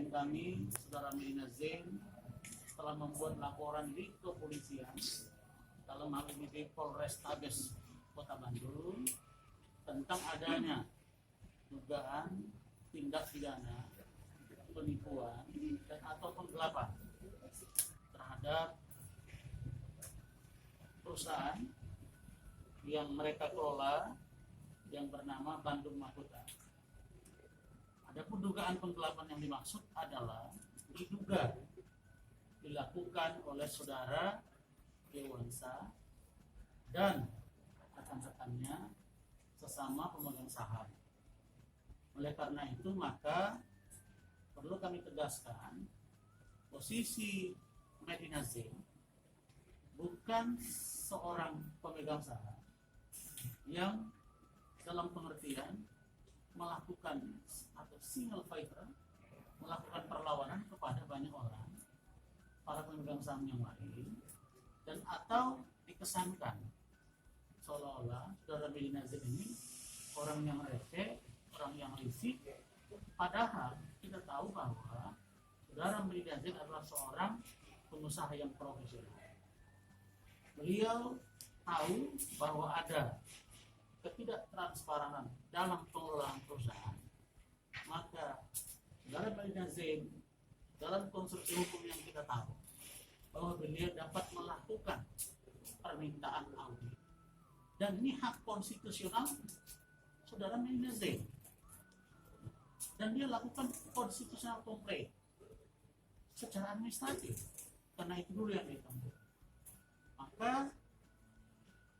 Klien kami, Saudara Medina Zain, telah membuat laporan di kepolisian dalam hal ini di Polrestabes Kota Bandung tentang adanya dugaan tindak pidana penipuan dan atau penggelapan terhadap perusahaan yang mereka kelola yang bernama Bandung Mahkota. Adapun dugaan penggelapan yang dimaksud adalah diduga dilakukan oleh saudara Dewansa dan rekan-rekannya sesama pemegang saham. Oleh karena itu maka perlu kami tegaskan posisi Medina Zain bukan seorang pemegang saham yang dalam pengertian melakukan atau single fighter, melakukan perlawanan kepada banyak orang, para pemegang saham yang lain, dan atau dikesankan seolah-olah saudara Medina Zain ini orang yang receh, orang yang risik, padahal kita tahu bahwa saudara Medina Zain adalah seorang pengusaha yang profesional. Beliau tahu bahwa ada ketidaktransparan dalam pengelolaan perusahaan, maka saudara Medina Zain dalam konstruksi hukum yang kita tahu bahwa beliau dapat melakukan permintaan audit dan ini hak konstitusional saudara Medina Zain dan dia lakukan konstitusional komplain secara administratif karena itu dulu yang ditempuh. Maka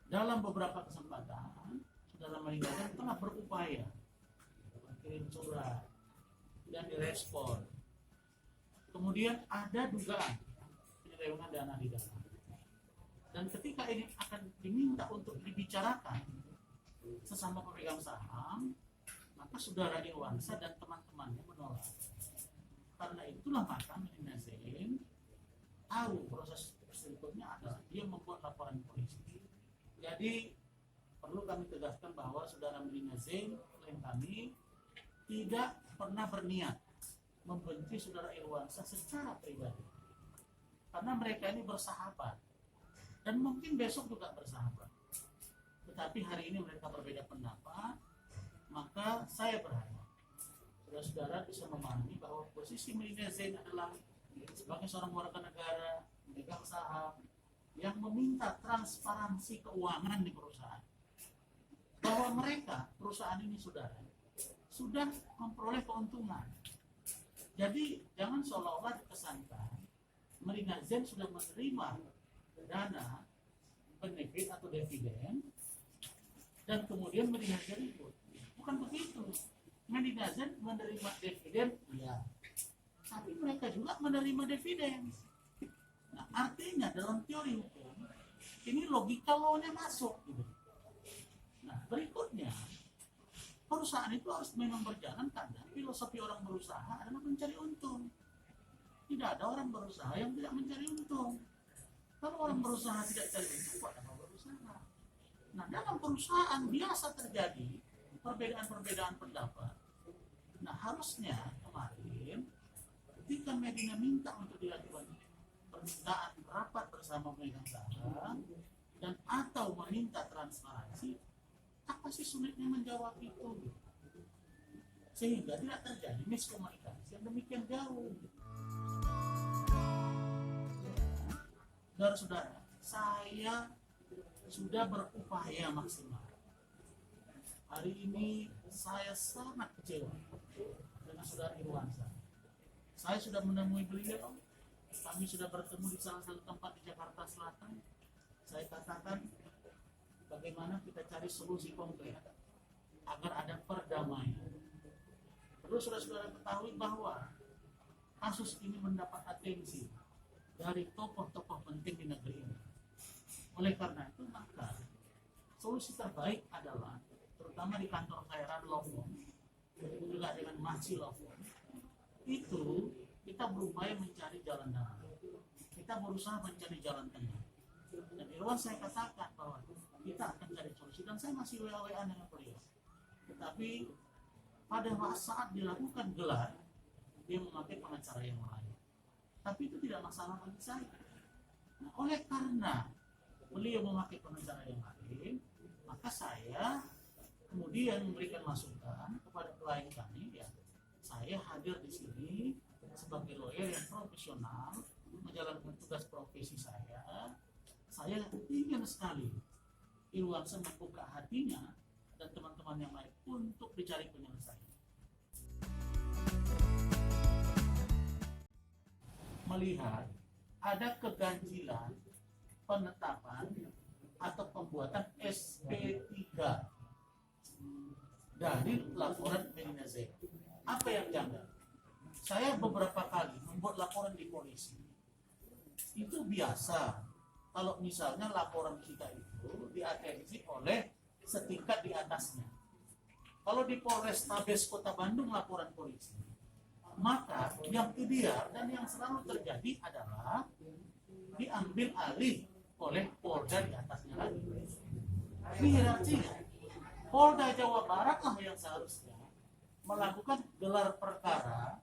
dalam beberapa kesempatan saudara Medina Zain telah berupaya mengirim surat dan direspon. Kemudian ada dugaan penyelewengan dana di dalam. Dan ketika ini akan diminta untuk dibicarakan sesama pemegang saham, maka saudara Dewansa dan teman-temannya menolak. Karena itulah maka Medina Zain tahu proses berikutnya adalah dia membuat laporan polisi. Jadi perlu kami tegaskan bahwa saudara Medina Zain, klien kami, tidak pernah berniat membenci saudara Irwansa secara pribadi. Karena mereka ini bersahabat dan mungkin besok juga bersahabat. Tetapi hari ini mereka berbeda pendapat, maka saya berharap saudara-saudara bisa memahami bahwa posisi Medina Zain adalah sebagai seorang warga negara, pemegang saham yang meminta transparansi keuangan di perusahaan. Bahwa mereka, perusahaan ini saudara, sudah memperoleh keuntungan. Jadi jangan seolah-olah dikesankan Medina Zain sudah menerima dana benefit atau dividen dan kemudian Medina Zain ikut. Bukan begitu. Medina Zain menerima dividen, ya. Tapi mereka juga menerima dividen. Nah, artinya dalam teori hukum ini logika law-nya masuk gitu. Nah, berikutnya perusahaan itu harus memang berjalan karena filosofi orang berusaha adalah mencari untung. Tidak ada orang berusaha yang tidak mencari untung. Kalau orang berusaha tidak cari untung, buat apa berusaha? Nah, dalam perusahaan biasa terjadi perbedaan-perbedaan pendapat. Nah, harusnya kemarin ketika Medina minta untuk dilakukan permintaan rapat bersama pemegang saham dan atau meminta transparansi, apa sih sulitnya menjawab itu? Sehingga tidak terjadi miskomunikasi yang demikian jauh. Saudara-saudara, saya sudah berupaya maksimal. Hari ini saya sangat kecewa dengan saudara Irwansa. Saya sudah menemui beliau, kami sudah bertemu di salah satu tempat di Jakarta Selatan. Saya katakan bagaimana kita cari solusi konkret agar ada perdamaian. Perlu saudara-saudara ketahui bahwa kasus ini mendapat atensi dari tokoh-tokoh penting di negeri ini. Oleh karena itu maka solusi terbaik adalah terutama di kantor saya Law Firm, juga dengan Maci Law Firm, itu kita berupaya mencari jalan tengah. Kita berusaha mencari jalan tengah. Dan Irwan saya katakan bahwa kita akan cari solusi dan saya masih WA-WA dengan beliau. Tetapi pada saat dilakukan gelar dia memakai pengacara yang lain. Tapi itu tidak masalah bagi saya. Nah, oleh karena beliau memakai pengacara yang lain, maka saya kemudian memberikan masukan kepada klien kami, ya, saya hadir di sini sebagai lawyer yang profesional menjalankan tugas profesi saya. Saya ingin sekali Irwansyah membuka hatinya dan teman-teman yang lain untuk dicari penyelesaian. Melihat ada keganjilan penetapan atau pembuatan SP3 dari laporan Medina Zain. Apa yang janggal? Saya beberapa kali membuat laporan di polisi. Itu biasa kalau misalnya laporan kita itu diatensi oleh setingkat di atasnya. Kalau di Polrestabes Kota Bandung laporan polisi, maka yang ideal dan yang selalu terjadi adalah diambil alih oleh Polda di atasnya lagi. Ini hierarkinya. Polda Jawa Barat lah yang seharusnya melakukan gelar perkara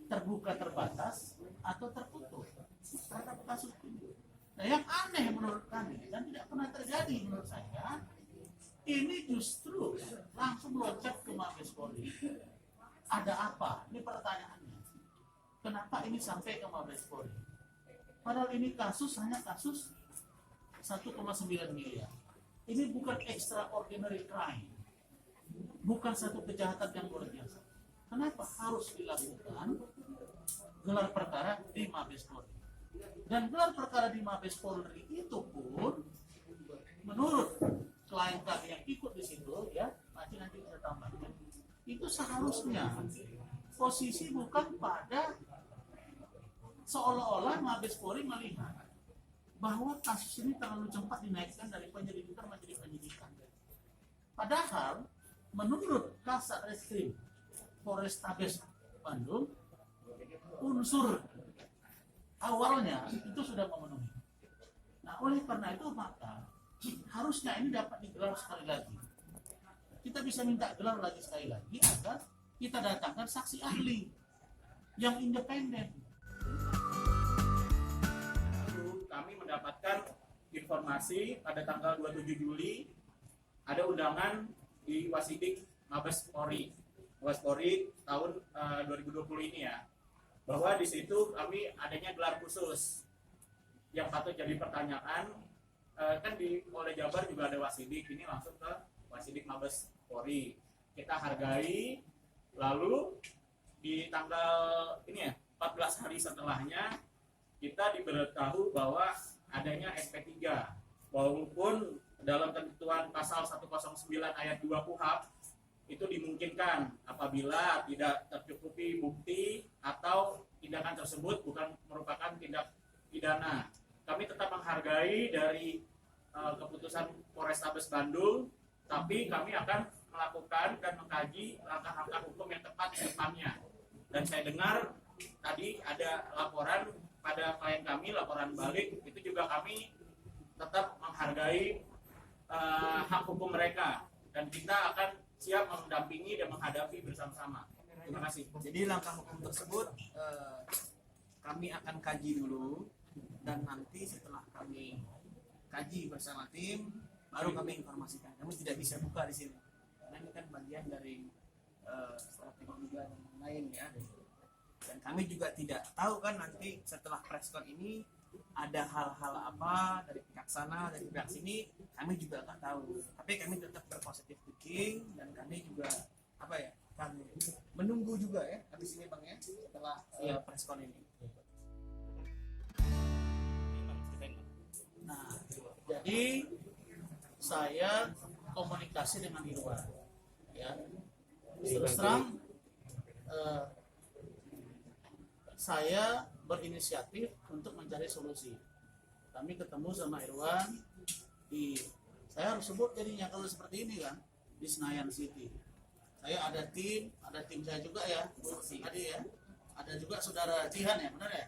terbuka terbatas atau tertutup terhadap kasus ini. Nah, yang aneh menurut kami dan tidak pernah terjadi menurut saya, ini justru langsung loncat ke Mabes Polri. Ada apa? Ini pertanyaannya. Kenapa ini sampai ke Mabes Polri? Padahal ini kasus hanya kasus 1,9 miliar. Ini bukan extraordinary crime. Bukan satu kejahatan yang luar biasa. Kenapa harus dilakukan gelar perkara di Mabes Polri? Dan gelar perkara di Mabes Polri itu pun menurut klien kami yang ikut di situ, ya, nanti kita tambahkan, itu seharusnya posisi bukan pada seolah-olah Mabes Polri melihat bahwa kasus ini terlalu cepat dinaikkan dari penyelidikan menjadi penyidikan. Padahal menurut Kasat Reskrim Polrestabes Bandung, unsur awalnya itu sudah memenuhi. Nah, oleh karena itu maka harusnya ini dapat digelar sekali lagi. Kita bisa minta gelar lagi sekali lagi agar kita datangkan saksi ahli yang independen. Kami mendapatkan informasi pada tanggal 27 Juli ada undangan di Wasidik Mabes Polri tahun 2020 ini, ya, bahwa di situ kami adanya gelar khusus. Yang patut jadi pertanyaan, kan di Polda Jabar juga ada Wasidik, ini langsung ke Wasidik Mabes Polri. Kita hargai, lalu di tanggal ini, ya, 14 hari setelahnya kita diberitahu bahwa adanya SP3, walaupun dalam ketentuan pasal 109 ayat 2 KUHP itu dimungkinkan apabila tidak tercukupi bukti atau tindakan tersebut bukan merupakan tindak pidana. Kami tetap menghargai dari keputusan Polrestabes Bandung, tapi kami akan melakukan dan mengkaji langkah-langkah hukum yang tepat ke depannya. Dan saya dengar tadi ada laporan pada klien kami, laporan balik, itu juga kami tetap menghargai hak hukum mereka dan kita akan siap mendampingi dan menghadapi bersama-sama. Terima kasih. Jadi langkah hukum tersebut kami akan kaji dulu dan nanti setelah kami kaji bersama tim baru kami informasikan. Kami tidak bisa buka di sini karena ini kan bagian dari strategi juga dan lain, ya. Dan kami juga tidak tahu kan nanti setelah preskon ini ada hal-hal apa dari pihak sana, dari pihak sini, kami juga nggak tahu. Tapi kami tetap berpositif thinking dan kami juga kami menunggu juga, ya, habis ini Bang, ya, setelah preskon ini. Nah, jadi saya komunikasi dengan Irwan, ya. Terus terang saya berinisiatif untuk mencari solusi. Kami ketemu sama Irwan saya harus sebut jadinya kalau seperti ini kan, di Senayan City. Saya ada tim saya juga, ya, tadi, ya. Ada juga saudara Jihan, ya, benar, ya?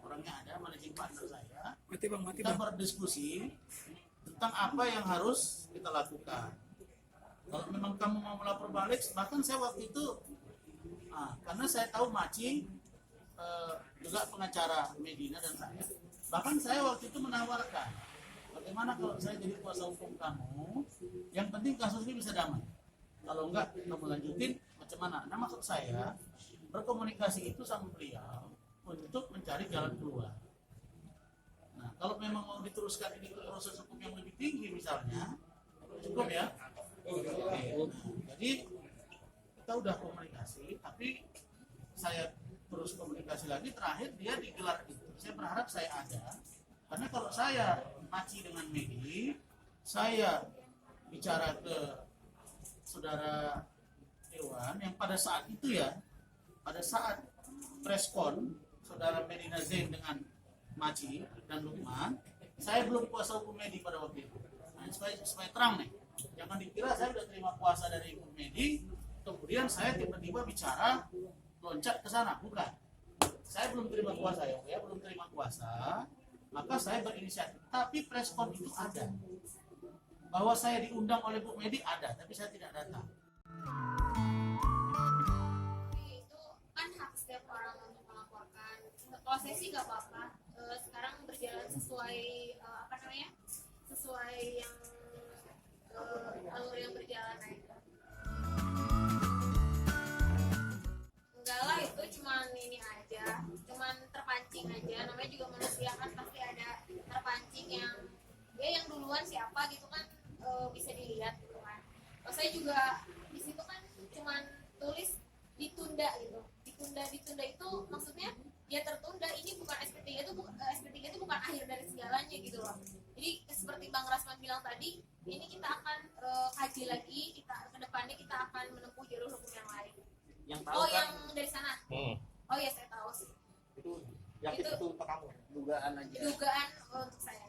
Orangnya ada, managing partner saya. Kita berdiskusi tentang apa yang harus kita lakukan. Kalau memang kamu mau melapor balik, bahkan saya waktu itu Karena saya tahu Maci juga pengacara Medina dan saya. Bahkan saya waktu itu menawarkan, bagaimana kalau saya jadi kuasa hukum kamu, yang penting kasus ini bisa damai. Kalau enggak, kamu lanjutin macam mana? Nah, maksud saya berkomunikasi itu sama beliau untuk mencari jalan keluar. Nah, kalau memang mau diteruskan ini ke proses hukum yang lebih tinggi misalnya, cukup ya. Oke. Nah, jadi kita udah komunikasi, tapi saya terus komunikasi lagi. Terakhir dia digelar itu. Saya berharap saya ada, karena kalau saya Maci dengan Medi, saya bicara ke saudara Dewan yang pada saat itu ya, pada saat preskon saudara Medina Zain dengan Maci dan Lukman, saya belum kuasa hukum Medi pada waktu itu. Nah, supaya terang nih, jangan dikira saya sudah terima kuasa dari hukum Medi, kemudian saya tiba-tiba bicara loncat ke sana, bukan. Saya belum terima kuasa ya, belum terima kuasa, maka saya berinisiatif. Tapi preskon itu ada, bahwa saya diundang oleh Bu Medi ada, tapi saya tidak datang. Itu kan hak setiap orang untuk melaporkan. Kalau saya sih nggak apa-apa. Sekarang berjalan sesuai sesuai yang alur yang berjalan aja. Enggak lah, itu cuman ini aja, cuman terpancing aja. Namanya juga manusia kan pasti ada terpancing yang yang duluan siapa gitu kan, bisa dilihat gitu kan. Kalau saya juga di situ kan cuman tulis ditunda gitu. Ditunda itu maksudnya ya tertunda, ini bukan SP3 itu bukan akhir dari segalanya gitu loh. Jadi seperti Bang Rasman bilang tadi, ini kita akan kaji lagi, kita kedepannya kita akan menempuh jalur hukum yang lain. Yang tahu kan yang dari sana. Oh ya, saya tahu sih. itu yang itu kamu dugaan aja. Dugaan untuk saya.